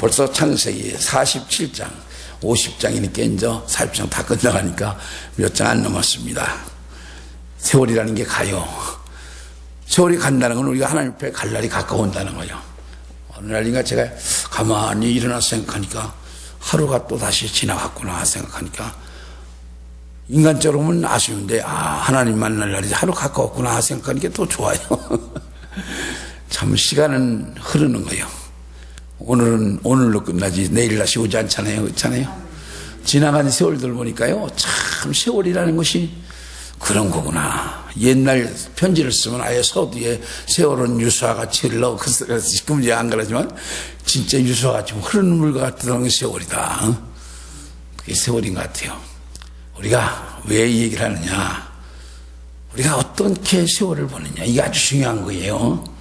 벌써 창세기 47장, 50장이니까 이제 40장 다 끝나가니까 몇 장 안 남았습니다. 세월이라는 게 가요. 세월이 간다는 건 우리가 하나님 앞에 갈 날이 가까운다는 거예요. 어느 날인가 제가 가만히 일어나서 생각하니까 하루가 또 다시 지나갔구나 생각하니까 인간적으로는 아쉬운데 하나님 만날 날이 하루 가까웠구나 생각하니까 또 좋아요. 참 시간은 흐르는 거예요. 오늘은 오늘로 끝나지 내일 다시 오지 않잖아요. 그렇잖아요. 지나간 세월들 보니까요, 참 세월이라는 것이 그런 거구나. 옛날 편지를 쓰면 아예 서두에 세월은 유수와 같이 흘러. 그래서 지금 이제 안 그러지만 진짜 유수와 같이 흐르는 물 같은 게 세월이다. 그게 세월인 것 같아요. 우리가 왜 이 얘기를 하느냐, 우리가 어떻게 세월을 보느냐, 이게 아주 중요한 거예요.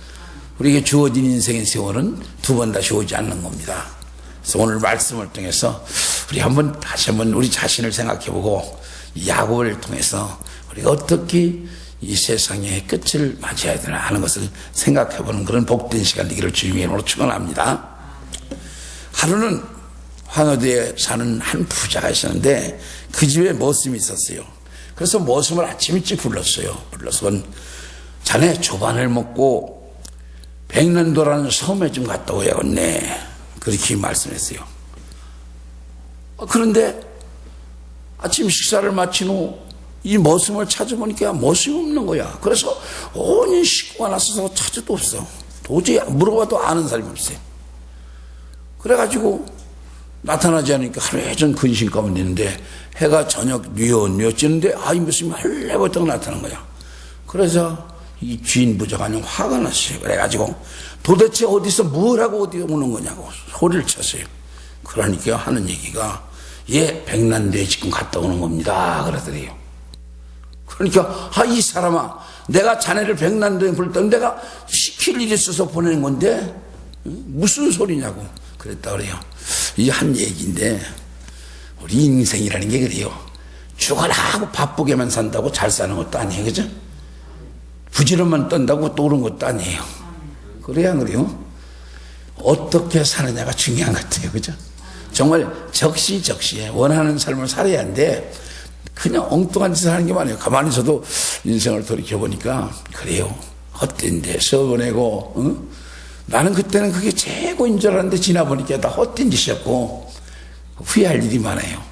우리에게 주어진 인생의 세월은 두 번 다시 오지 않는 겁니다. 그래서 오늘 말씀을 통해서 우리 다시 한번 우리 자신을 생각해보고 이 야곱을 통해서 우리가 어떻게 이 세상의 끝을 맞이해야 되나 하는 것을 생각해보는 그런 복된 시간 되기를 주님의 이름으로 축원합니다. 하루는 황허도에 사는 한 부자가 있었는데 그 집에 머슴이 있었어요. 그래서 머슴을 아침 일찍 불렀어요. 불러서 자네 조반을 먹고 백난도라는 섬에 좀 갔다 오야겠네. 그렇게 말씀했어요. 그런데 아침 식사를 마친 후 이 머슴을 찾아보니까 머슴이 없는 거야. 그래서 온 식구가 나서서 찾아도 없어. 도저히 물어봐도 아는 사람이 없어요. 그래가지고 나타나지 않으니까 하루에 전 근심 가면 되는데 해가 저녁 뉘어 찌는데 이 머슴이 헐레벌떡 나타난 거야. 그래서 이 주인 부자가 그냥 화가 났어요. 그래가지고 도대체 어디서 뭘 하고 어디 오는 거냐고 소리를 쳤어요. 그러니까 하는 얘기가 백난도에 지금 갔다 오는 겁니다. 그러더래요. 그러니까 이 사람아, 내가 자네를 백난도에 불렀더니 내가 시킬 일이 있어서 보내는 건데 무슨 소리냐고 그랬다 그래요. 이 한 얘기인데 우리 인생이라는 게 그래요. 죽어라 하고 바쁘게만 산다고 잘 사는 것도 아니에요. 그죠? 부지런만 떤다고 또 오른 것도 아니에요. 그래야 안 그래요? 어떻게 사느냐가 중요한 것 같아요. 그죠? 정말 적시적시에 원하는 삶을 살아야 하는데 그냥 엉뚱한 짓을 하는 게 많아요. 가만히 저도 인생을 돌이켜보니까 그래요. 헛된 데 써보내고 나는 그때는 그게 최고인 줄 알았는데 지나보니까 다 헛된 짓이었고 후회할 일이 많아요.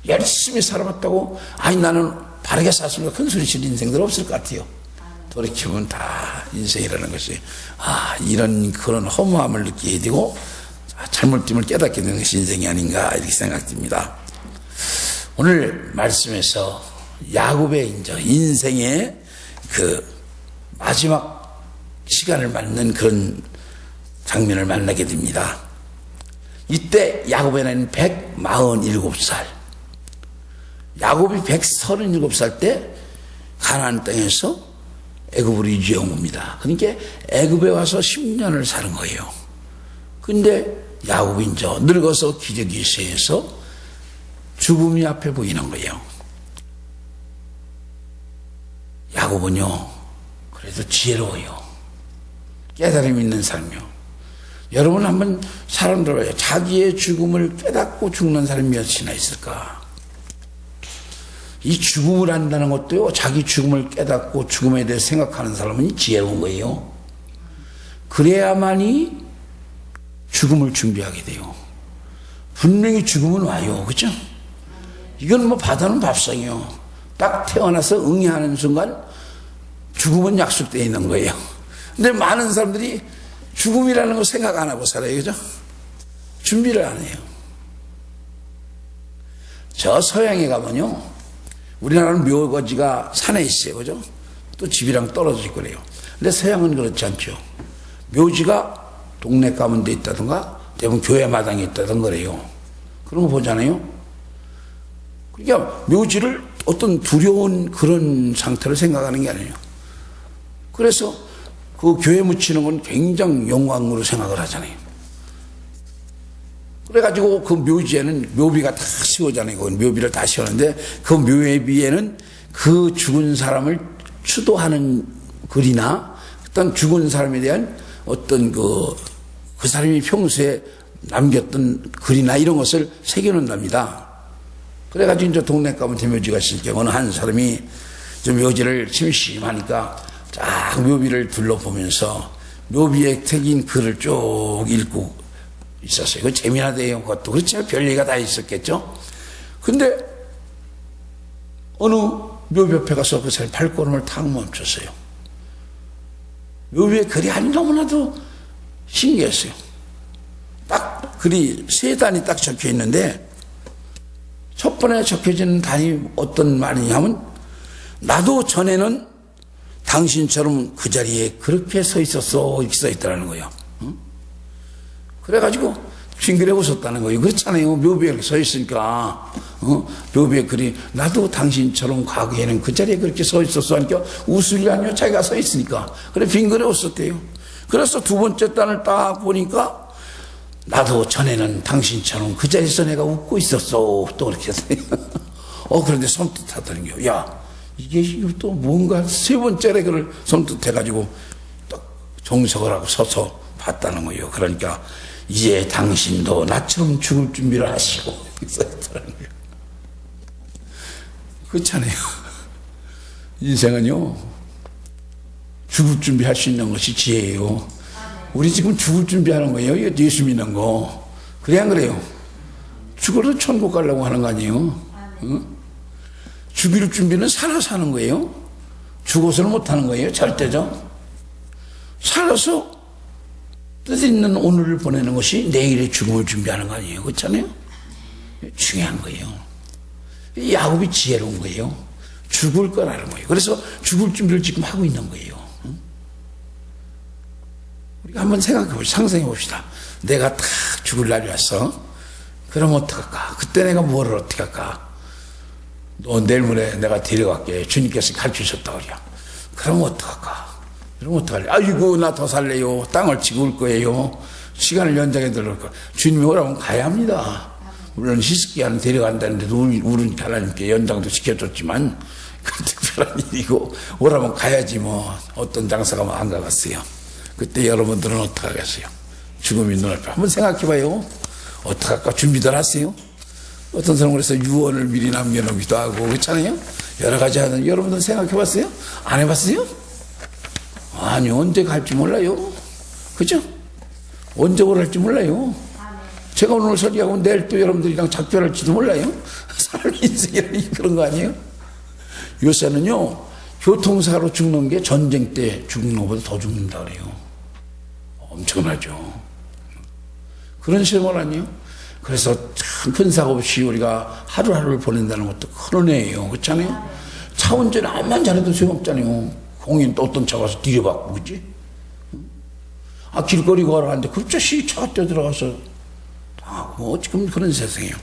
열심히 살아봤다고 나는 바르게 살았으면 큰 소리 칠 인생들 없을 것 같아요. 돌이켜보면 다 인생이라는 것이 이런 그런 허무함을 느끼게 되고 잘못됨을 깨닫게 되는 것이 인생이 아닌가 이렇게 생각됩니다. 오늘 말씀에서 야곱의 인생의 그 마지막 시간을 맞는 그런 장면을 만나게 됩니다. 이때 야곱의 나이는 147살. 야곱이 137살 때 가나안 땅에서 애굽으로 이주해 온 겁니다. 그러니까 애굽에 와서 10년을 사는 거예요. 근데 야곱이 이제 늙어서 기저귀 쇠해서 죽음이 앞에 보이는 거예요. 야곱은요, 그래도 지혜로워요. 깨달음 있는 사람이요. 여러분 한번 사람들 봐요. 자기의 죽음을 깨닫고 죽는 사람이 몇이나 있을까? 이 죽음을 안다는 것도요, 자기 죽음을 깨닫고 죽음에 대해 생각하는 사람은 지혜로운 거예요. 그래야만이 죽음을 준비하게 돼요. 분명히 죽음은 와요. 그죠? 이건 바다는 밥상이요. 딱 태어나서 응애하는 순간 죽음은 약속되어 있는 거예요. 근데 많은 사람들이 죽음이라는 거 생각 안 하고 살아요. 그죠? 준비를 안 해요. 저 서양에 가면요, 우리나라는 묘거지가 산에 있어요. 그죠? 또 집이랑 떨어져 있고 그래요. 근데 서양은 그렇지 않죠. 묘지가 동네 가운데 있다든가 대부분 교회 마당에 있다든가 그래요. 그런 거 보잖아요. 그러니까 묘지를 어떤 두려운 그런 상태로 생각하는 게 아니에요. 그래서 그 교회 묻히는 건 굉장히 영광으로 생각을 하잖아요. 그래가지고 그 묘지에는 묘비가 다 씌워잖아요. 그 묘비를 다 씌웠는데 그 묘비에는 그 죽은 사람을 추도하는 글이나 어떤 죽은 사람에 대한 어떤 그 사람이 평소에 남겼던 글이나 이런 것을 새겨놓는답니다. 그래가지고 이제 동네 가면 대묘지가 있을 경우 어느 한 사람이 저 묘지를 심심하니까 쫙 묘비를 둘러보면서 묘비에 새긴 글을 쭉 읽고 있었어요. 그 재미나대요. 그것도 그렇죠. 별얘기가 다 있었겠죠. 근데 어느 묘비 옆에 가서 그 사람이 발걸음을 탁 멈췄어요. 묘비에 글이 아니 너무나도 신기했어요. 딱 글이 세 단이 딱 적혀 있는데 첫 번에 적혀지는 단이 어떤 말이냐면 나도 전에는 당신처럼 그 자리에 그렇게 서 있었어 이렇게 써 있더라는 거예요. 응? 그래가지고 빙그레 웃었다는 거예요. 그렇잖아요. 묘비에 서 있으니까 묘비에 글이 나도 당신처럼 과거에는 그 자리에 그렇게 서 있었어 하니까 웃을 게 아니요 자기가 서 있으니까 그래 빙그레 웃었대요. 그래서 두 번째 단을 딱 보니까 나도 전에는 당신처럼 그 자리에서 내가 웃고 있었어 또 그렇게 했어요. 그런데 섬뜩하다는 거예요. 야 이게 또 뭔가 세 번째에 그걸 섬뜩해가지고 딱 정석을 하고 서서 봤다는 거예요. 그러니까 이제 당신도 나처럼 죽을 준비를 하시고 있었다는 거예요. 그렇잖아요. 인생은요 죽을 준비할 수 있는 것이 지혜예요. 우리 지금 죽을 준비하는 거예요. 예수 믿는 거. 그래 안 그래요? 죽어도 천국 가려고 하는 거 아니에요? 응? 죽일 준비는 살아서 하는 거예요. 죽어서는 못하는 거예요. 절대죠. 살아서 뜻 있는 오늘을 보내는 것이 내일의 죽음을 준비하는 거 아니에요. 그렇잖아요. 중요한 거예요. 야곱이 지혜로운 거예요. 죽을 거라는 거예요. 그래서 죽을 준비를 지금 하고 있는 거예요. 우리가 한번 생각해 봅시다. 상상해 봅시다. 내가 딱 죽을 날이 왔어. 그럼 어떡할까? 그때 내가 뭐를 어떻게 할까? 너 내일 모레 내가 데려갈게. 주님께서 가르치셨다 그래요. 그럼 어떡할까? 그럼 어떡할래? 아이고 나 더 살래요. 땅을 치고 올 거예요. 시간을 연장해 들어올 거예요. 주님이 오라면 가야 합니다. 물론 히스기야는 데려간다는데도 우리 하나님께 연장도 시켜줬지만 그 특별한 일이고 오라면 가야지 뭐. 어떤 장사가 안 가봤어요. 그때 여러분들은 어떡하겠어요? 죽음이 눈앞에 한번 생각해봐요. 어떡할까? 준비들 하세요? 어떤 사람은 그래서 유언을 미리 남겨놓기도 하고 그렇잖아요. 여러 가지 하는 여러분들 생각해봤어요? 안 해봤어요? 아니 언제 갈지 몰라요. 그죠? 언제 오랄지 몰라요. 제가 오늘 설교하고 내일 또 여러분들이랑 작별할지도 몰라요. 사람 인생이라니 그런 거 아니에요? 요새는요 교통사고로 죽는 게 전쟁 때 죽는 것보다 더 죽는다 그래요. 엄청나죠. 그런 시험을 아니에요? 그래서 참 큰 사고 없이 우리가 하루하루를 보낸다는 것도 큰 은혜예요. 그렇잖아요? 차 운전 암만 잘해도 소용없잖아요. 공인 또 어떤 차 와서 뒤려박고 그치? 길거리 걸어가는데 갑자기 차가 뛰어들어가서 당하고 지금 그런 세상이에요.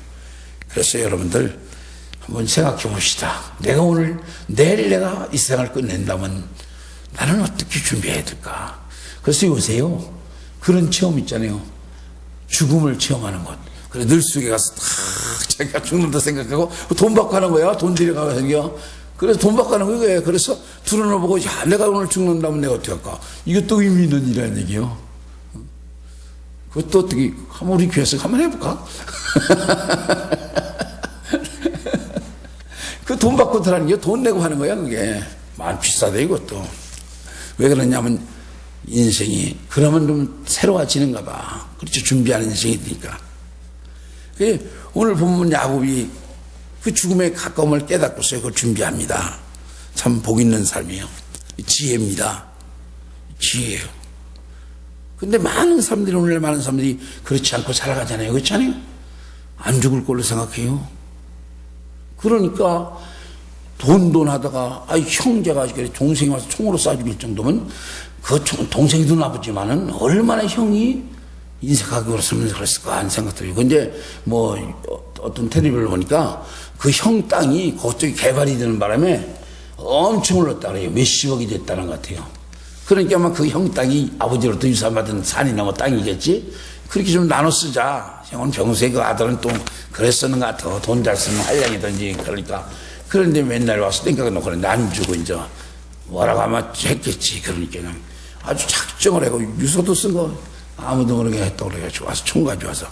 그래서 여러분들 한번 생각해 봅시다. 내가 오늘 내일 내가 이 세상을 끝낸다면 나는 어떻게 준비해야 될까? 그래서 요새요 그런 체험 있잖아요. 죽음을 체험하는 것. 그래 늘속에 가서 탁 자기가 죽는다 생각하고 돈 받고 하는 거야. 돈 들여가고 생겨. 그래서 돈 받고 하는 거예요. 그래서 둘러보고 야 내가 오늘 죽는다면 내가 어떻게 할까? 이것도 의미 있는 일이라는 얘기요. 그것도 어떻게 한번 우리 교회에서 한번 해볼까? 그 돈 받고 들어가는 게 돈 내고 하는 거야 그게. 많이 비싸대 이것도. 왜 그러냐면 인생이 그러면 좀 새로워지는가 봐. 그렇죠. 준비하는 인생이니까. 오늘 보면 야곱이 그 죽음의 가까움을 깨닫고서 그걸 준비합니다. 참 복 있는 삶이에요. 지혜입니다. 지혜예요. 근데 많은 사람들이 오늘날 많은 사람들이 그렇지 않고 살아가잖아요. 그렇지 않아요? 안 죽을 걸로 생각해요. 그러니까 돈 하다가 형제가 동생이 와서 총으로 쏴 죽일 정도면 그 동생이 누나보지만은 얼마나 형이 인색하게 울었으면 그랬을까 하는 생각도 들고. 근데 뭐 어떤 텔레비를 보니까 그 형 땅이 그쪽이 개발이 되는 바람에 엄청 올랐다 그래요. 몇십억이 됐다는 것 같아요. 그러니까 아마 그 형 땅이 아버지로부터 유산받은 산이나 뭐 땅이겠지. 그렇게 좀 나눠 쓰자. 형은 평소에 그 아들은 또 그랬었는 것 같아. 돈 잘 쓰는 한량이든지 그러니까. 그런데 맨날 와서 땡각을 놓고 그런데 안 주고 이제 뭐라고 아마 했겠지. 그러니까 아주 작정을 하고 유서도 쓴 거 아무도 모르게 했다고 그래가지고 와서 총 가져와서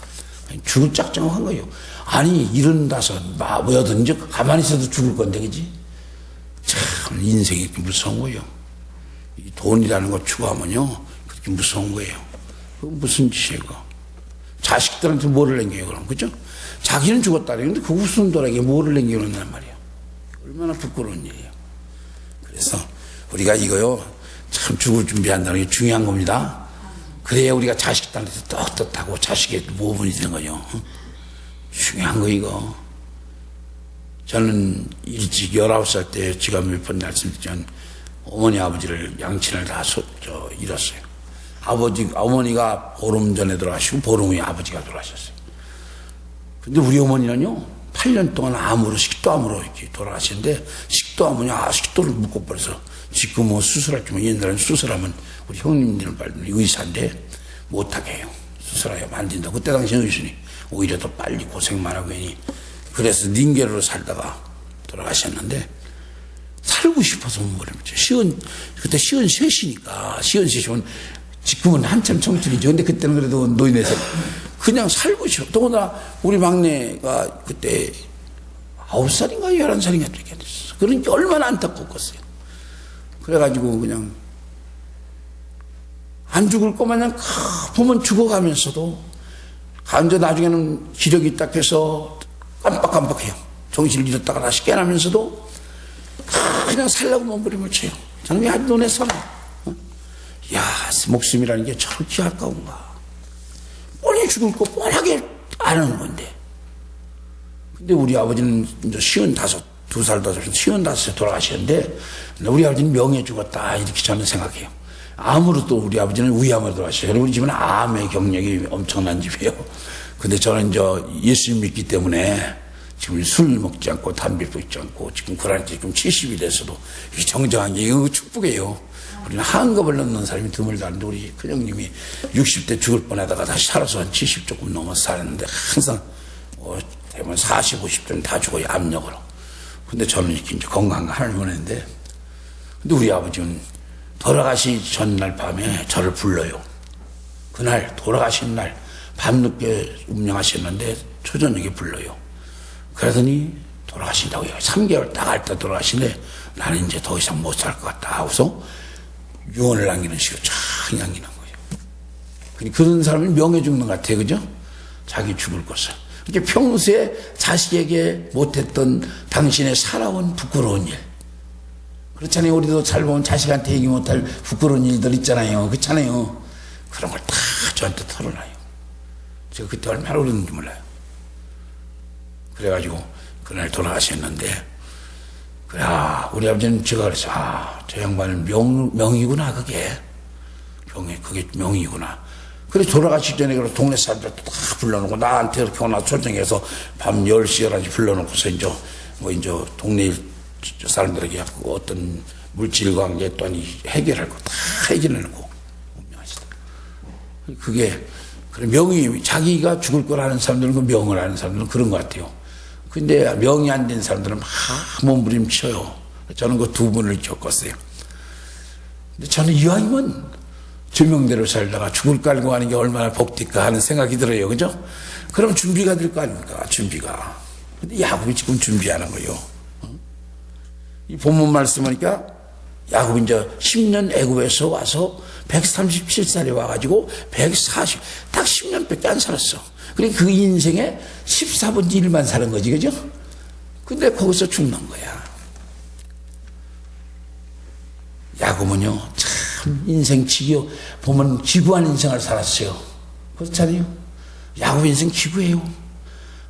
죽을 작정을 한 거예요. 아니 75, 뭐여든 이제 가만히 있어도 죽을 건데 그지? 참 인생이 이렇게 무서운 거예요. 이 돈이라는 거 추구하면요 그렇게 무서운 거예요. 그거 무슨 짓이에요 그거. 자식들한테 뭐를 남겨요 그럼 그죠? 자기는 죽었다는데 그 후손들에게 뭐를 남겨놓는단 말이에요. 얼마나 부끄러운 일이에요. 그래서 우리가 이거요 참 죽을 준비한다는 게 중요한 겁니다. 그래야 우리가 자식들한테 떳떳하고 자식의 모범이 되는 거죠. 중요한 거 이거. 저는 일찍 19살 때 제가 몇 번 말씀드렸지만 어머니 아버지를 양친을 다 잃었어요. 어머니가 보름 전에 돌아가시고 보름 후에 아버지가 돌아가셨어요. 근데 우리 어머니는요 8년 동안 암으로 식도암으로 이렇게 돌아가시는데 식도암은요 식도를 묶어버려서 지금 뭐 수술할 때 옛날에는 수술하면 우리 형님들은 빨리 의사인데 못하게 해요. 수술하여 만진다. 그때 당시 의사니 오히려 더 빨리 고생만 하고 하니 그래서 닌게르로 살다가 돌아가셨는데 살고 싶어서 못 버립니다. 그때 53이니까 53이면 지금은 한참 청춘이죠. 근데 그때는 그래도 노인에서 그냥 살고 싶어. 더구나 우리 막내가 그때 9살인가 11살인가 되게 됐어. 그러니까 얼마나 안타깝겠어요. 그래가지고 그냥 안 죽을 것 마냥 보면 죽어가면서도 간저 나중에는 기력이 딱 해서 깜빡깜빡해요. 정신을 잃었다가 다시 깨나면서도 그냥 살라고 몸부림을 쳐요. 저는 아주 눈에 선해. 야, 목숨이라는 게 저렇게 아까운가. 뻔히 죽을 거 뻔하게 아는 건데. 근데 우리 아버지는 이제 55, 2살 더 잡혀서 55에 돌아가셨는데, 우리 아버지는 명예 죽었다. 이렇게 저는 생각해요. 암으로 또 우리 아버지는 위암으로 돌아가셨어요. 우리 집은 암의 경력이 엄청난 집이에요. 근데 저는 이제 예수님 믿기 때문에 지금 술 먹지 않고 담배 피우지 않고 지금 그런 지 지금 70이 돼서도 이 정정한 게 이거 축복이에요. 우리는 한겁을 넘는 사람이 드물다 하는데 우리 큰형님이 60대 죽을 뻔하다가 다시 살아서 한 70 조금 넘어서 살았는데 항상 대부분 40, 50대는 다 죽어요. 암력으로. 근데 저는 이렇게 이제 건강한 거 하나를 원했는데 근데 우리 아버지는 돌아가시 전날 밤에 저를 불러요. 그날 돌아가신 날 밤늦게 운명하셨는데 초저녁에 불러요. 그러더니 돌아가신다고 해요. 3개월 딱 할 때 돌아가시는데 나는 이제 더 이상 못 살 것 같다 하고서 유언을 남기는 식으로 쫙 남기는 거예요. 그런 사람이 명예 죽는 것 같아요. 그죠? 자기 죽을 것을. 이렇게 평소에 자식에게 못했던 당신의 살아온 부끄러운 일. 그렇잖아요. 우리도 잘 보면 자식한테 얘기 못할 부끄러운 일들 있잖아요. 그렇잖아요. 그런 걸 다 저한테 털어놔요. 제가 그때 얼마나 울었는지 몰라요. 그래가지고 그날 돌아가셨는데 우리 아버지는 제가 그래서 저 양반은 명이구나 그게 명이구나. 그래 돌아가시기 전에 그 동네 사람들 다 불러놓고 나한테 이렇게 오나 초청해서 밤 10시 11시 불러놓고서 이제 동네 사람들에게 어떤 물질 관계 또는 해결할 거 다 해결해놓고 운명하시다. 그게 명이 자기가 죽을 거라는 사람들은 그 명을 아는 사람들은 그런 것 같아요. 근데 명이 안 된 사람들은 막 몸부림쳐요. 저는 그 두 분을 겪었어요. 근데 저는 이왕이면 제명대로 살다가 죽을 깔고 하는 게 얼마나 복될까 하는 생각이 들어요. 그죠? 그럼 준비가 될 거 아닙니까? 준비가. 근데 야곱이 지금 준비하는 거예요. 이 본문 말씀하니까 야곱이 이제 10년 애굽에서 와서 137살에 와가지고 140, 딱 10년밖에 안 살았어. 그러니까 그 인생에 14분의 1만 사는 거지, 그죠? 근데 거기서 죽는 거야. 야곱은요, 참 인생 보면 기구한 인생을 살았어요. 그렇잖아요? 야곱 인생 기구예요.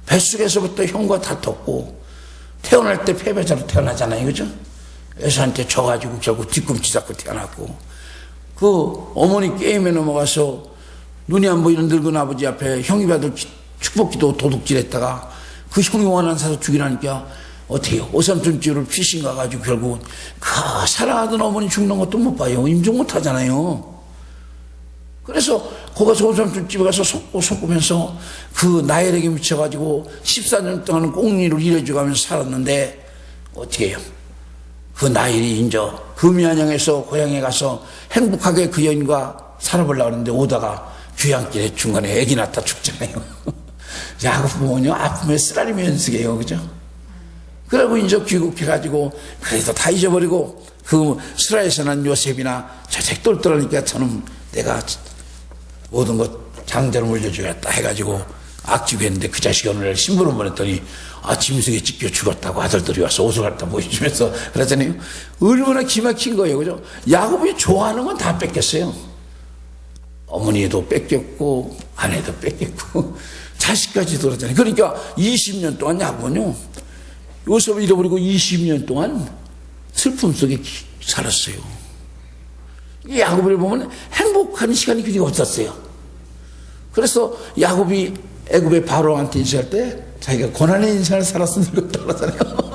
뱃속에서부터 형과 다퉜고, 태어날 때 패배자로 태어나잖아요. 그죠? 에서한테 져가지고 결국 뒤꿈치 잡고 태어났고, 그 어머니 게임에 넘어가서 눈이 안 보이는 늙은 아버지 앞에 형이 받을 축복기도 도둑질 했다가 그 형이 원한 사서 죽이라니까 어떻게 해요? 오삼촌집으로 피신 가가지고 결국은 그 사랑하던 어머니 죽는 것도 못 봐요. 임종 못 하잖아요. 그래서 거기서 오삼촌집에 가서 속으면서 그 나일에게 미쳐가지고 14년 동안 꽁리를 일해줘가면서 살았는데 어떻게 해요? 그 나일이 이제 금이한양에서 고향에 가서 행복하게 그 여인과 살아보려고 하는데 오다가 귀향길에 중간에 애기 낳다 죽잖아요. 야곱 보면요, 아픔에 쓰라리 면식이에요. 그죠? 그러고 이제 귀국해가지고, 그래도 다 잊어버리고, 그 스라에서 난 요셉이나 저색 똘똘하니까 저는 내가 모든 것 장자로 물려주겠다 해가지고 악지했는데 그 자식이 오늘 신부름 보냈더니 짐승에 찢겨 죽었다고 아들들이 와서 옷을 갖다 보여주면서 그랬더니 얼마나 기막힌 거예요. 그죠? 야곱이 좋아하는 건 다 뺏겼어요. 어머니도 뺏겼고 아내도 뺏겼고 자식까지도 그러잖아요. 그러니까 20년 동안 야곱은요, 요셉을 잃어버리고 20년 동안 슬픔 속에 살았어요. 이 야곱을 보면 행복한 시간이 그리 없었어요. 그래서 야곱이 애굽의 바로한테 인사할 때 자기가 고난의 인생을 살았으면 늙었다고 그러잖아요.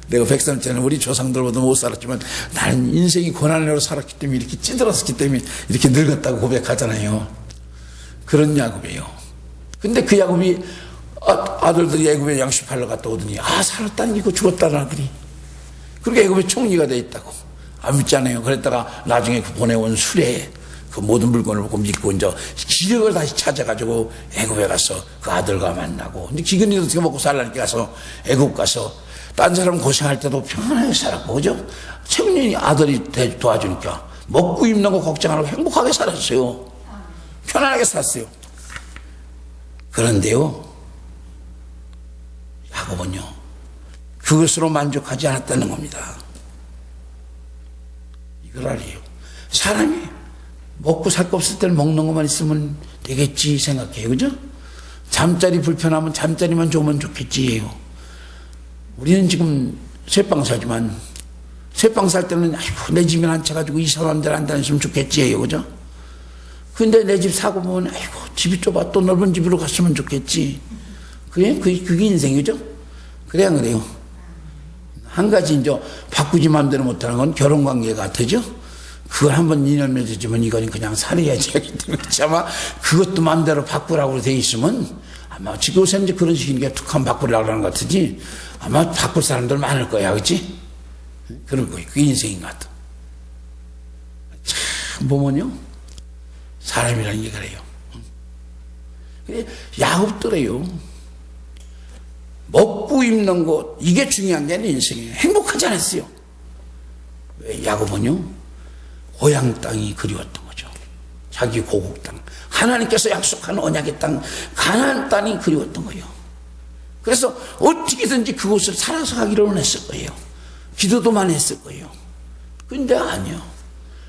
내가 103세는 우리 조상들보다 못 살았지만 나는 인생이 고난으로 살았기 때문에 이렇게 찌들었기 때문에 이렇게 늙었다고 고백하잖아요. 그런 야곱이에요. 근데 그 야곱이 아들들이 애굽에 양식팔러 갔다 오더니 살았다는 게 죽었다는 아들이, 그렇게 애굽의 총리가 돼 있다고 안 믿잖아요. 그랬다가 나중에 그 보내온 수레에 그 모든 물건을 보고 믿고 이제 기력을 다시 찾아가지고 애굽에 가서 그 아들과 만나고, 이제 기근이도 어떻게 먹고 살라니까 가서 애굽 가서 딴 사람 고생할 때도 편안하게 살았고, 그죠? 청년이 아들이 도와주니까 먹고 입는 거 걱정 안 하고 행복하게 살았어요. 편안하게 살았어요. 그런데요, 야곱은요, 그것으로 만족하지 않았다는 겁니다. 이걸 알아요. 사람이 먹고 살 거 없을 때는 먹는 것만 있으면 되겠지 생각해요. 그죠? 잠자리 불편하면 잠자리만 좋으면 좋겠지예요. 우리는 지금 쇠방 살지만 쇠방 살 때는 아이고 내 집에 앉혀가지고 이 사람들 안 다녔으면 좋겠지예요. 그죠? 근데 내 집 사고 보면 아이고 집이 좁아 또 넓은 집으로 갔으면 좋겠지. 그게 인생이죠? 그래야 그래요. 한 가지 이제 바꾸지 마음대로 못하는 건 결혼관계 같으죠? 그걸 한번 인연 맺어주면 이건 그냥 살아야지 하기 때문에 아마 그것도 마음대로 바꾸라고 돼 있으면 아마 지금 요새 이제 그런 식이니까 툭하면 바꾸려고 하는 것 같으지 아마 바꿀 사람들 많을 거야. 그치? 그런 거예요. 그게 인생인 것 같아. 참 보면요, 사람이라는 게 그래요. 그래, 야곱더래요. 먹고 입는 것, 이게 중요한 게 아니라 인생이에요. 행복하지 않았어요. 왜? 야곱은요, 고향 땅이 그리웠던 거죠. 자기 고국 땅, 하나님께서 약속한 언약의 땅, 가나안 땅이 그리웠던 거예요. 그래서 어떻게든지 그곳을 살아서 가기를 원했을 거예요. 기도도 많이 했을 거예요. 근데 아니요.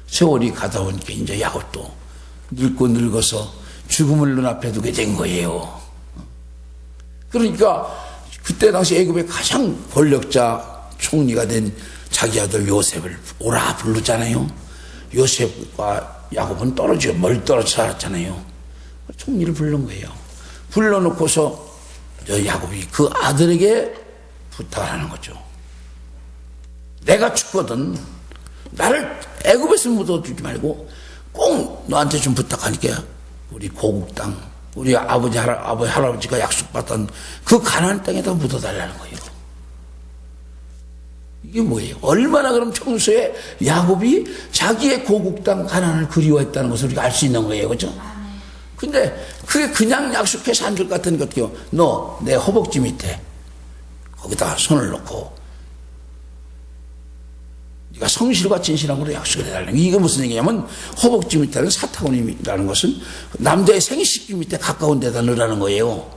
세월이 가다 보니까 이제 야곱도 늙고 늙어서 죽음을 눈앞에 두게 된 거예요. 그러니까 그때 당시 애굽의 가장 권력자 총리가 된 자기 아들 요셉을 오라 부르잖아요. 요셉과 야곱은 떨어져 멀리 떨어져 살았잖아요. 총리를 부른 거예요. 불러놓고서 야곱이 그 아들에게 부탁을 하는 거죠. 내가 죽거든 나를 애굽에서 묻어주지 말고 꼭 너한테 좀 부탁하니까 우리 고국 땅, 우리 아버지 할아버지가 약속받던 그 가나안 땅에다 묻어달라는 거예요. 이게 뭐예요? 얼마나 그럼 평소에 야곱이 자기의 고국 땅 가나안을 그리워했다는 것을 우리가 알 수 있는 거예요. 그죠? 근데 그게 그냥 약속해서 안 줄 것 같으니까 어떻게 해요? 너 내 허벅지 밑에 거기다 손을 놓고 네가 성실과 진실함으로 약속을 해달라는 게, 이게 무슨 얘기냐면 허벅지 밑에는 사타구니라는 것은 남자의 생식기 밑에 가까운 데다 넣으라는 거예요.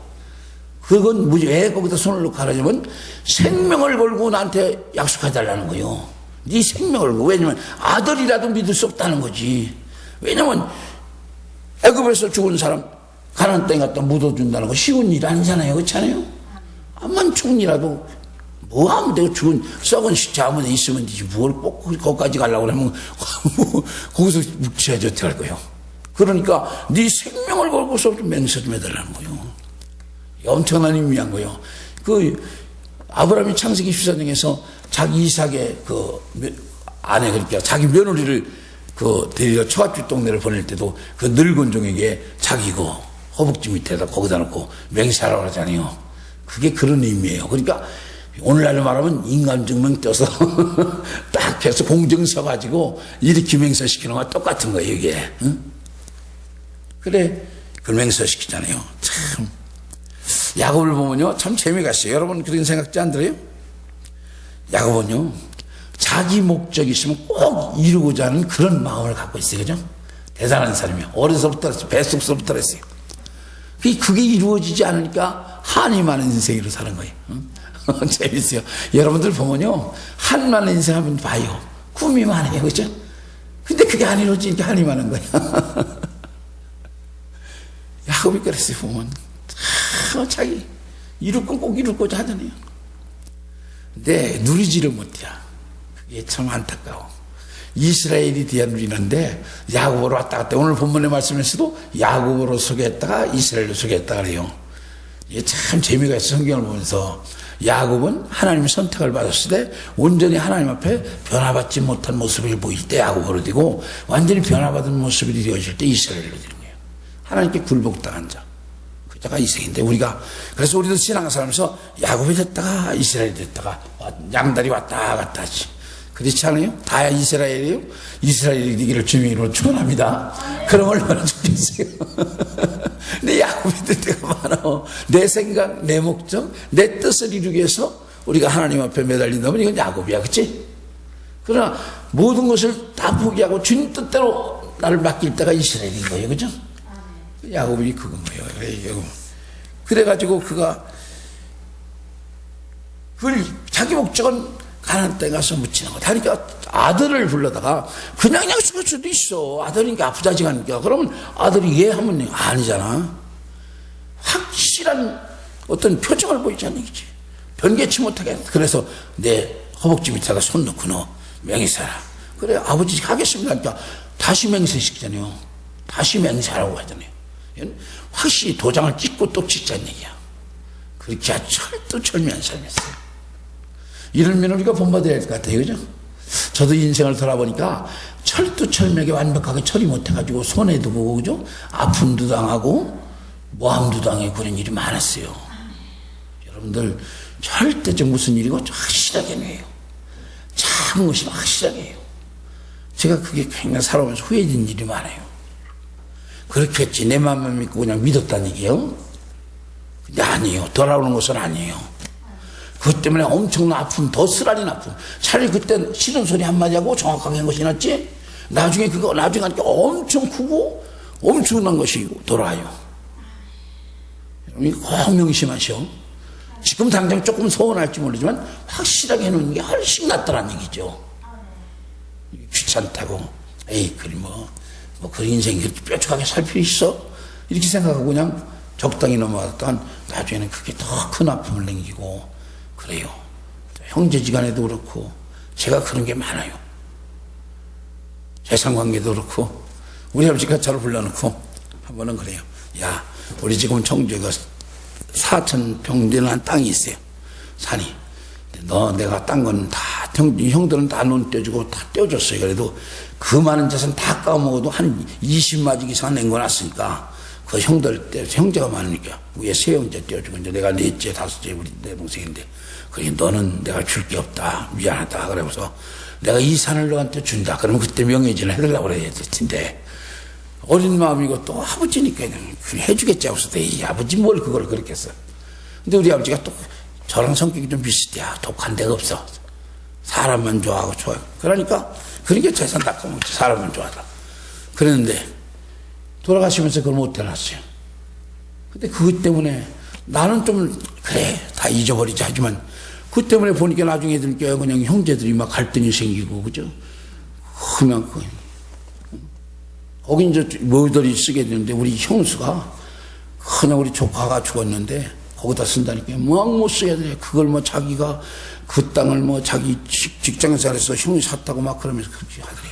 그건 왜 거기다 손을 놓고 하라냐면 생명을 걸고 나한테 약속해달라는 거예요. 네 생명을 걸고. 왜냐면 아들이라도 믿을 수 없다는 거지. 왜냐면 애굽에서 죽은 사람 가나안 땅에 갖다 묻어준다는 거 쉬운 일 아니잖아요. 그렇지 않아요? 암만 총리라도 뭐 하면 되고 죽은 썩은 시체 아무 데 있으면 되지 뭘 꼭 거기까지 가려고 하면 거기서 묵혀야지 어떻게 할 거예요. 그러니까 네 생명을 걸고서 맹세 좀 해달라는 거예요. 엄청난 의미한 거예요. 그 아브라함이 창세기 14장에서 자기 이삭의 그 아내, 그러니까 자기 며느리를 그 데리러 처갓집 동네를 보낼 때도 그 늙은 종에게 자기 그 허벅지 밑에다 거기다 놓고 맹세하라고 하잖아요. 그게 그런 의미예요. 그러니까 오늘날로 말하면 인감증명 떼서 딱 해서 공증 써가지고 이렇게 맹세시키는 거와 똑같은 거예요, 이게. 응? 그래, 그맹서 시키잖아요. 참. 야곱을 보면요, 참 재미가 있어요. 여러분 그런 생각지 안 들어요? 야곱은요, 자기 목적이 있으면 꼭 이루고자 하는 그런 마음을 갖고 있어요. 그죠? 대단한 사람이에요. 어려서부터 했어요. 뱃속서부터 했어요. 그게 이루어지지 않으니까 한이 많은 인생으로 사는 거예요. 재밌어요. 여러분들 보면요, 한 많은 인생 하면 봐요. 꿈이 많아요. 그죠? 근데 그게 안 이루어지니까 한이 많은 거예요. 야곱이 그랬어요. 보면 자기 이룰 건 꼭 이루고자 하잖아요. 근데 누리지를 못해요. 그게 참 안타까워. 이스라엘이 뒤에 누리는데 야곱으로 왔다 갔다. 오늘 본문의 말씀에서도 야곱으로 소개했다가 이스라엘로 소개했다 그래요. 이게 참 재미가 있어. 성경을 보면서 야곱은 하나님의 선택을 받았을 때 온전히 하나님 앞에 변화받지 못한 모습을 보일 때 야곱으로 되고, 완전히 변화받은 모습이 되어질 때 이스라엘로 되는 거예요. 하나님께 굴복당한 자, 그 자가 이생인데, 그래서 우리도 신앙생활하면서 야곱이 됐다가 이스라엘이 됐다가 양다리 왔다 갔다 하지. 그렇지 않아요? 다 이스라엘이에요? 이스라엘이 되기를 주님의 이름으로 축원합니다. 그럼 얼마나 좋겠어요. 근데 야곱이 될 때가 많아. 내 생각, 내 목적, 내 뜻을 이루기 위해서 우리가 하나님 앞에 매달린다면 이건 야곱이야. 그치? 그러나 모든 것을 다 포기하고 주님 뜻대로 나를 맡길 때가 이스라엘인 거예요. 그죠? 야곱이 그건 거예요. 그래가지고 그가 자기 목적은 가나안 땅에 가서 묻히는 거다. 그러니까 아들을 불러다가 그냥 죽을 수도 있어. 아들이니까 아프다지가니까. 그러면 아들이 예 하면 아니잖아. 확실한 어떤 표정을 보이지 않는 얘기지. 변개치 못하게. 그래서 내 허벅지 밑에다가 손 넣고 너 맹세하라. 그래, 아버지 하겠습니다. 그러니까 다시 맹세시키잖아요. 다시 맹세하라고 하잖아요. 확실히 도장을 찍고 또 찍자는 얘기야. 그렇게 아주 철두철미한 삶이었어요. 이러면 우리가 본받아야 될 것 같아요. 그죠? 저도 인생을 돌아보니까 철두철미하게 완벽하게 처리 못해가지고 손해도 보고, 그죠? 아픔도 당하고 모함도 당하고 그런 일이 많았어요. 여러분들 절대적 무슨 일이고 확실하게 해요. 작은 것이 확실하게 해요. 제가 그게 굉장히 살아오면서 후회진 일이 많아요. 그렇게 했지 내 마음만 믿고 그냥 믿었다는 얘기예요. 근데 아니에요. 돌아오는 것은 아니에요. 그것 때문에 엄청난 아픔, 더 쓰라린 아픔. 차라리 그때 싫은 소리 한마디 하고 정확하게 한 것이 낫지, 나중에 하니까 엄청 크고 엄청난 것이 돌아와요. 여러분이 꼭 명심하셔. 지금 당장 조금 서운할지 모르지만 확실하게 해놓는 게 훨씬 낫다는 얘기죠. 귀찮다고, 에이, 그런 인생이 그렇게 뾰족하게 살 필요 있어? 이렇게 생각하고 그냥 적당히 넘어갔다간 나중에는 그게 더 큰 아픔을 남기고 그래요. 형제지간에도 그렇고 제가 그런 게 많아요. 재산관계도 그렇고 우리 아버지가 저를 불러놓고 한 번은 그래요. 야, 우리 지금 청주에 4,000평 되는 땅이 있어요. 산이. 내가 딴 건 다 형들은 다 눈 떼주고 다 떼어줬어요. 그래도 그 많은 재산 다 까먹어도 한 20마직 이상 낸거놨으니까 그 형제가 많으니까 위에 세 형제 떼어주고 이제 내가 넷째, 다섯째 우리 내 동생인데, 그래 너는 내가 줄 게 없다, 미안하다. 그러면서 내가 이 산을 너한테 준다. 그러면 그때 명예진을 해달라고 그래야 될 텐데, 어린 마음이고 또 아버지니까 해주겠지 하고서 이 아버지 뭘 그걸 그렇게 했어. 근데 우리 아버지가 또 저랑 성격이 좀 비슷해. 독한 데가 없어. 사람만 좋아하고 좋아요. 그러니까 재산 다 까먹지. 사람만 좋아하다. 그랬는데 돌아가시면서 그걸 못 해놨어요. 근데 그것 때문에 나는 좀 그래 다 잊어버리지 하지만 그 때문에 보니까 나중에 들니까 그냥 형제들이 막 갈등이 생기고, 그죠? 그냥 거기 이제 뭐들이 쓰게 되는데 우리 형수가 그냥 우리 조카가 죽었는데 거기다 쓴다니까 막 못 써야 돼. 그걸 뭐 자기가 그 땅을 뭐 자기 직장에서 해서 형이 샀다고 막 그러면서 그렇게 하더래.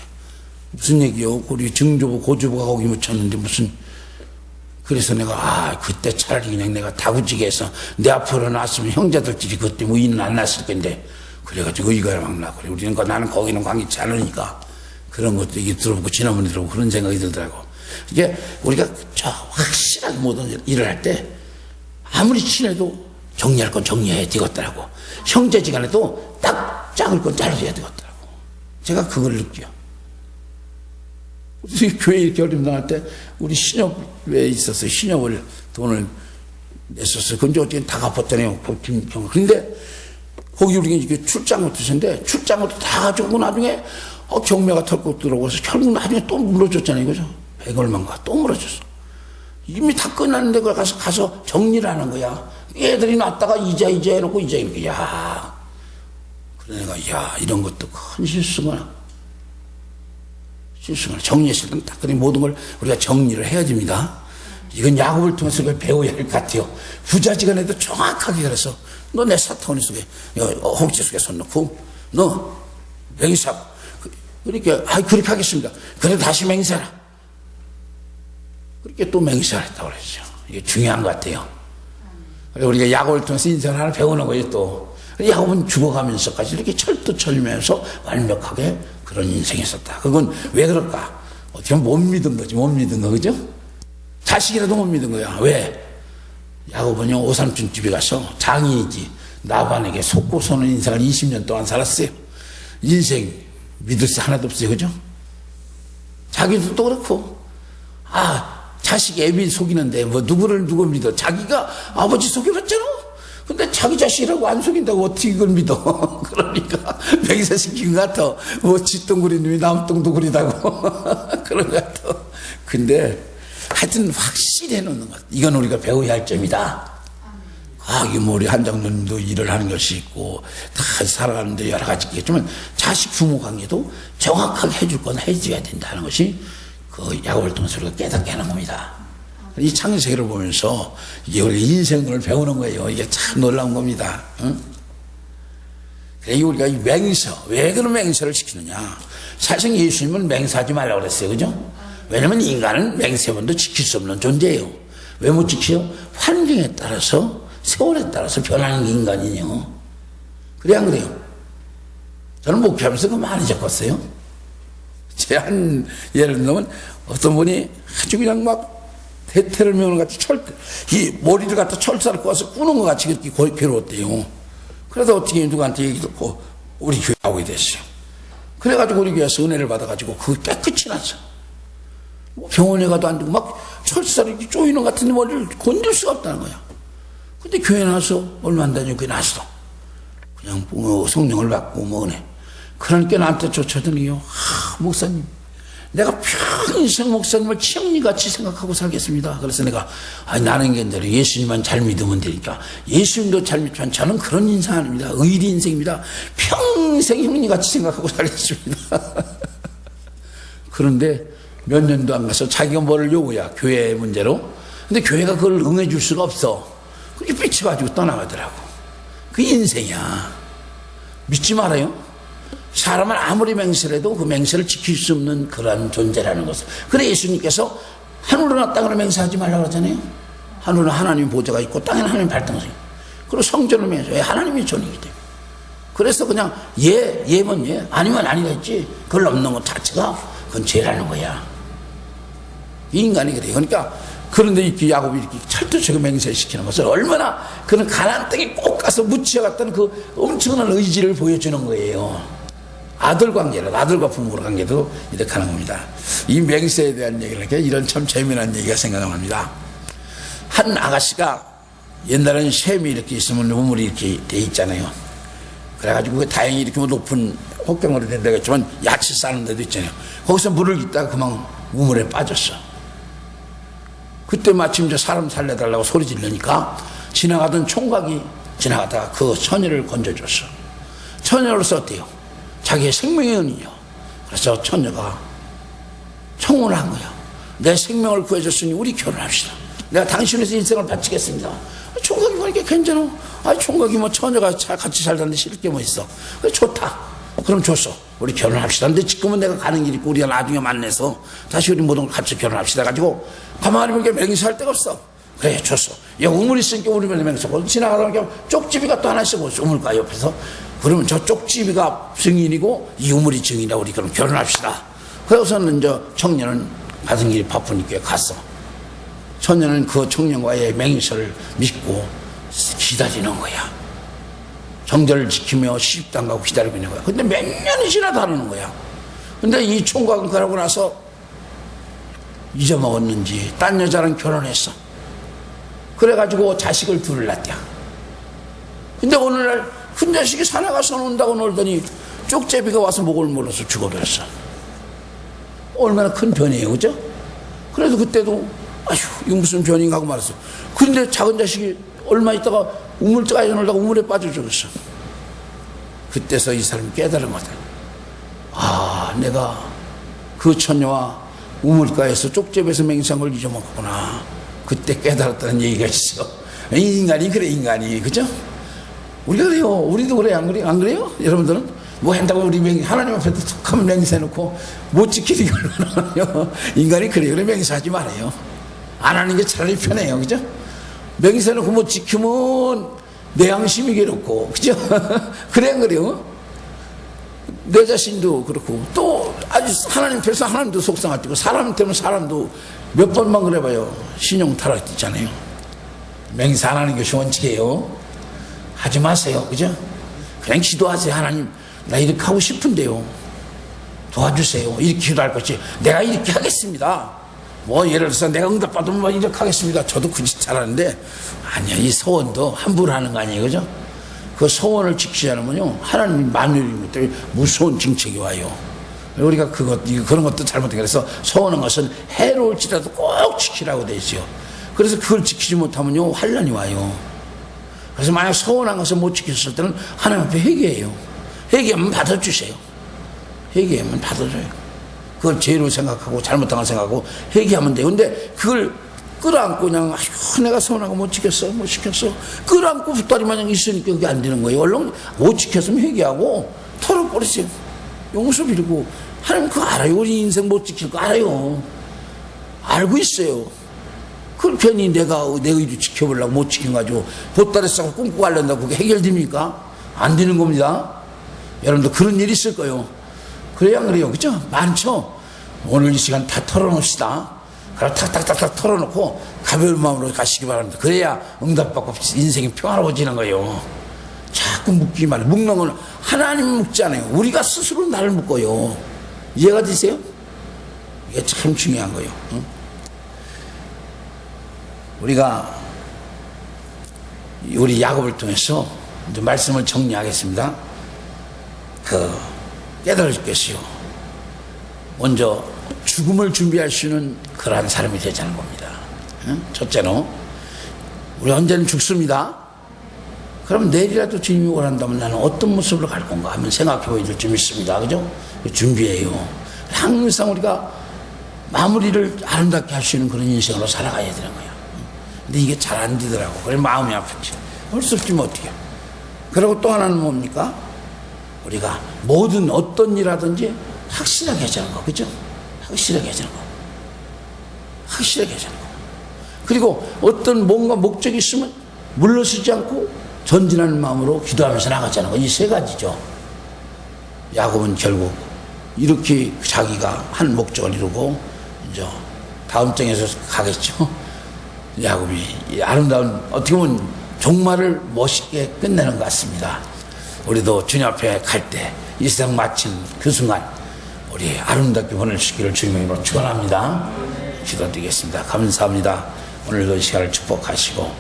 무슨 얘기요? 우리 증조부 고조부가 거기 묻혔는데 무슨. 그래서 내가 그때 차라리 그냥 내가 다구지게 해서 내 앞으로 놨으면 형제들끼리 그때 의인은 안 났을 건데, 그래가지고 의가 막 나고 그래. 우리는 나는 거기는 관계치 않으니까 그런 것도 이게 들어보고 지나면 들어보고 그런 생각이 들더라고. 이게 우리가 저 확실하게 모든 일을 할 때 아무리 친해도 정리할 건 정리해야 되겠더라고. 형제지간에도 딱 작을 건 잘라야 되겠더라고. 제가 그걸 느껴. 우리 교회 이렇게 어림당할 때 우리 신협에 있어서 신협을 돈을 냈었어요. 근데 어떻게 다 갚았잖아요. 근데 거기 우리 이렇게 출장을 드셨는데 출장을 다 가지고 나중에 경매가 털고 들어오고서 결국 나중에 또 물어줬잖아요. 그죠? 100 얼마인가 또 물어줬어. 이미 다 끝났는데 가서 정리를 하는 거야. 애들이 놨다가 이자 해놓고 이자 이렇게 야. 그래 내가 야 이런 것도 큰 실수구나. 정리했을 때는 딱 그런 모든 걸 우리가 정리를 해야 됩니다. 이건 야곱을 통해서 그걸 배워야 할 것 같아요. 부자지간에도 정확하게 그래서 너 내 사타구니 속에 홍채 속에 손 넣고 너 맹세하고 그러니까 그렇게 하겠습니다. 그래 다시 맹세하라. 그렇게 또 맹세를 했다고 그랬죠. 이게 중요한 것 같아요. 우리가 야곱을 통해서 인생을 하나 배우는 거예요. 또 야곱은 죽어가면서까지 이렇게 철두철미면서 완벽하게 그런 인생이 있었다. 그건 왜 그럴까? 어떻게 보면 못 믿은 거지. 못 믿은 거 그죠? 자식이라도 못 믿은 거야. 왜? 야곱은요 오삼촌 집에 가서 장인이지 라반에게 속고서는 인생을 20년 동안 살았어요. 인생 믿을 수 하나도 없어요. 그죠? 자기도 또 그렇고 자식이 애비 속이는데 뭐 누구를 누구 믿어? 자기가 아버지 속여봤잖아. 근데 자기 자식이라고 안 속인다고 어떻게 이걸 믿어? 그러니까 맹세시킨 것 같아. 뭐 쥐똥구리님이 남똥도 구리다고 그런 것 같아. 근데 하여튼 확실히 해놓는 것. 이건 우리가 배워야 할 점이다. 이게 뭐 우리 한장로님도 일을 하는 것이 있고 다 살아가는데 여러 가지 있겠지만 자식 부모 관계도 정확하게 해줄 건 해줘야 된다는 것이 그 야곱을 통해서 우리가 깨닫게 하는 겁니다. 이 창세기를 보면서 이게 우리 인생을 배우는 거예요. 이게 참 놀라운 겁니다. 응? 그래 우리가 이 맹서 왜 그런 맹서를 시키느냐? 사실 예수님은 맹세하지 말라고 그랬어요. 그죠? 왜냐면 인간은 맹세문도 지킬 수 없는 존재예요. 왜 못 지켜요? 환경에 따라서 세월에 따라서 변하는 게 인간이에요. 그래 안 그래요? 저는 목표하면서 그 많이 적었어요. 제 한 예를 들면 어떤 분이 아주 그냥 막 대테를 메우는 같이 이 머리를 갖다 철사를 꼬아서 꾸는 것 같이 그렇게 괴로웠대요. 그래서 어떻게 누구한테 얘기 듣고 우리 교회 나오게 됐어요. 그래가지고 우리 교회에서 은혜를 받아가지고 그거 깨끗이 났어. 뭐 병원에 가도 안 되고 막 철사를 이렇게 쪼이는 것 같은데 머리를 건들 수가 없다는 거야. 근데 교회 나와서 얼마 안 다니고 교회 나왔어. 그냥 뭐 성령을 받고 뭐 은혜. 그러니까 나한테 쫓아드니요. 목사님, 내가 평생 목사님을 치영리같이 생각하고 살겠습니다. 그래서 내가 나는 괜찮아요. 예수님만 잘 믿으면 되니까. 예수님도 잘 믿지만 저는 그런 인생 아닙니다. 의리 인생입니다. 평생 형님같이 생각하고 살겠습니다. 그런데 몇 년도 안 가서 자기가 뭐를 요구야. 교회 문제로. 근데 교회가 그걸 응해 줄 수가 없어. 그렇게 삐쳐가지고 떠나가더라고. 그게 인생이야. 믿지 말아요. 사람은 아무리 맹세를 해도 그 맹세를 지킬 수 없는 그러한 존재라는 것을. 그래 예수님께서 하늘이나 땅으로 맹세하지 말라고 하잖아요. 하늘은 하나님의 보좌가 있고 땅에는 하나님의 발등이 있고. 그리고 성전을 맹세해 하나님의 존이기 때문에. 그래서 그냥 예면 예 아니면 아니가 있지. 그걸 넘는 것 자체가 그건 죄라는 거야. 이 인간이 그래요. 그러니까 그런데 이렇게 야곱이 이렇게 철저하게 맹세시키는 것을 얼마나 그런 가나안 땅에 꼭 가서 묻혀갔던 그 엄청난 의지를 보여주는 거예요. 아들 관계로, 아들과 부모 관계도 이렇게 하는 겁니다. 이 맹세에 대한 얘기를 이렇게 이런 참 재미난 얘기가 생각납니다. 한 아가씨가 옛날에는 샘이 이렇게 있으면 우물이 이렇게 돼 있잖아요. 그래가지고 다행히 이렇게 높은 혹경으로 된 데가 있지만 야채 싸는 데도 있잖아요. 거기서 물을 깃다가 그만 우물에 빠졌어. 그때 마침 저 사람 살려달라고 소리 지르니까 지나가던 총각이 지나가다가 그 처녀를 건져줬어. 처녀로서 어때요? 자기의 생명의 은이요. 그래서 처녀가 청혼을 한 거야. 내 생명을 구해줬으니 우리 결혼합시다. 내가 당신에서 인생을 바치겠습니다. 총각이 보니까 괜찮아. 총각이 뭐 처녀가 같이 살다는데 싫을 게 뭐 있어. 그래 좋다. 그럼 줬어. 우리 결혼합시다. 근데 지금은 내가 가는 길이 있고 우리가 나중에 만나서 다시 우리 모든 걸 같이 결혼합시다. 가지고 가만히 보니까 맹세할 데가 없어. 그래 줬어. 여기 우물 있으니까 우리 맹세하고 지나가다 보니까 쪽집이가 또 하나 있어. 우물가 옆에서. 그러면 저 쪽집이가 증인이고 이 우물이 증인이라 우리 그럼 결혼합시다. 그래서는 청년은 가는 길이 바쁘니까 갔어. 청년은 그 청년과의 맹세를 믿고 기다리는 거야. 정절을 지키며 시집도 안 가고 기다리고 있는 거야. 근데 몇 년이 지나도 안 오는 거야. 근데 이 총각은 그러고 나서 잊어먹었는지 딴 여자랑 결혼했어. 그래가지고 자식을 둘을 낳았대요. 근데 어느날 큰 자식이 산에 가서 논다고 놀더니 쪽제비가 와서 목을 물어서 죽어버렸어. 얼마나 큰 변이에요, 그죠? 그래도 그때도 아휴 이거 무슨 변인가 하고 말았어. 근데 작은 자식이 얼마 있다가 우물가에 놀다가 우물에 빠져 죽었어. 그때서 이 사람이 깨달은 거다. 아, 내가 그 처녀와 우물가에서 쪽제비에서 맹상을 잊어먹었구나. 그때 깨달았다는 얘기가 있어. 인간이 그래, 인간이. 그죠? 우리가 그래요. 우리도 그래, 안 그래요? 안 그래요? 여러분들은? 뭐 한다고 우리 하나님 앞에 툭 하면 맹세해놓고 못 지키니까 얼마나 인간이 그래요. 그래, 맹세하지 말아요. 안 하는 게 차라리 편해요. 그죠? 맹세해놓고 못 지키면 내 양심이 괴롭고. 그죠? 그래, 안 그래요? 내 자신도 그렇고 또 아주 하나님 앞에서 하나님도 속상할 때고 사람 때문에 사람도 몇 번만 그래봐요. 신용 타락되잖아요. 맹세 안 하는 것이 원칙이에요. 하지 마세요. 그죠? 그냥 기도하세요. 하나님 나 이렇게 하고 싶은데요. 도와주세요. 이렇게 기도할 것이 내가 이렇게 하겠습니다. 뭐 예를 들어서 내가 응답받으면 뭐 이렇게 하겠습니다. 저도 그 짓 잘하는데 아니야. 이 소원도 함부로 하는 거 아니에요. 그죠? 그 소원을 지키지 않으면요 하나님 만유입니다. 무서운 징책이 와요. 우리가 그런 것도 잘못된 그래서 소원한 것은 해로울지라도 꼭 지키라고 돼 있어요. 그래서 그걸 지키지 못하면요 환란이 와요. 그래서 만약 소원한 것을 못 지켰을 때는 하나님 앞에 회개해요. 회개하면 받아주세요. 회개하면 받아줘요. 그걸 죄로 생각하고 잘못한 걸 생각하고 회개하면 돼요. 근데 그걸 끌어안고 그냥 아휴 내가 소원하고 못 지켰어 못 지켰어 끌어안고 붓다리마냥 있으니까 그게 안 되는 거예요. 얼른 못 지켰으면 회개하고 털어버리세요. 용서 빌고 하나님 그거 알아요. 우리 인생 못 지킬 거 알아요. 알고 있어요. 그걸 괜히 내가 내 의도 지켜보려고 못 지켜가지고 보따리 싸고 꿈꾸고 가려는다고 그게 해결됩니까? 안 되는 겁니다. 여러분들 그런 일이 있을 거예요. 그래야 안 그래요? 그죠? 많죠? 오늘 이 시간 다 털어놓읍시다. 그럼 탁탁탁탁 털어놓고 가벼운 마음으로 가시기 바랍니다. 그래야 응답받고 인생이 평화로워지는 거예요. 자꾸 묶기 말이에요. 묶는 건 하나님 묶잖아요. 우리가 스스로 나를 묶어요. 이해가 되세요? 이게 참 중요한 거예요. 응? 우리가 우리 야곱을 통해서 이제 말씀을 정리하겠습니다. 깨달을 것이요. 먼저 죽음을 준비할 수 있는 그러한 사람이 되자는 겁니다. 첫째는 우리 언제는 죽습니다. 그럼 내일이라도 주님이 원한다면 나는 어떤 모습으로 갈 건가 하면 생각해 보여야 될 좀 있습니다. 그죠? 준비해요. 항상 우리가 마무리를 아름답게 할 수 있는 그런 인생으로 살아가야 되는 거예요. 근데 이게 잘 안 되더라고. 그래 마음이 아프지. 할 수 없지면 어떻게 해요. 그리고 또 하나는 뭡니까? 우리가 모든 어떤 일하든지 확실하게 하자는 거. 그죠? 확실하게 하자는 거. 확실하게 하자는 거. 그리고 어떤 뭔가 목적이 있으면 물러서지 않고 전진하는 마음으로 기도하면서 나가자는 거. 이 세 가지죠. 야곱은 결국 이렇게 자기가 한 목적을 이루고 이제 다음 장에서 가겠죠. 야곱이 아름다운 어떻게 보면 종말을 멋있게 끝내는 것 같습니다. 우리도 주님 앞에 갈 때 이 세상 마친 그 순간 우리 아름답게 보낼 수 있기를 주님의 이름으로 축원합니다. 기도드리겠습니다. 감사합니다. 오늘 그 시간을 축복하시고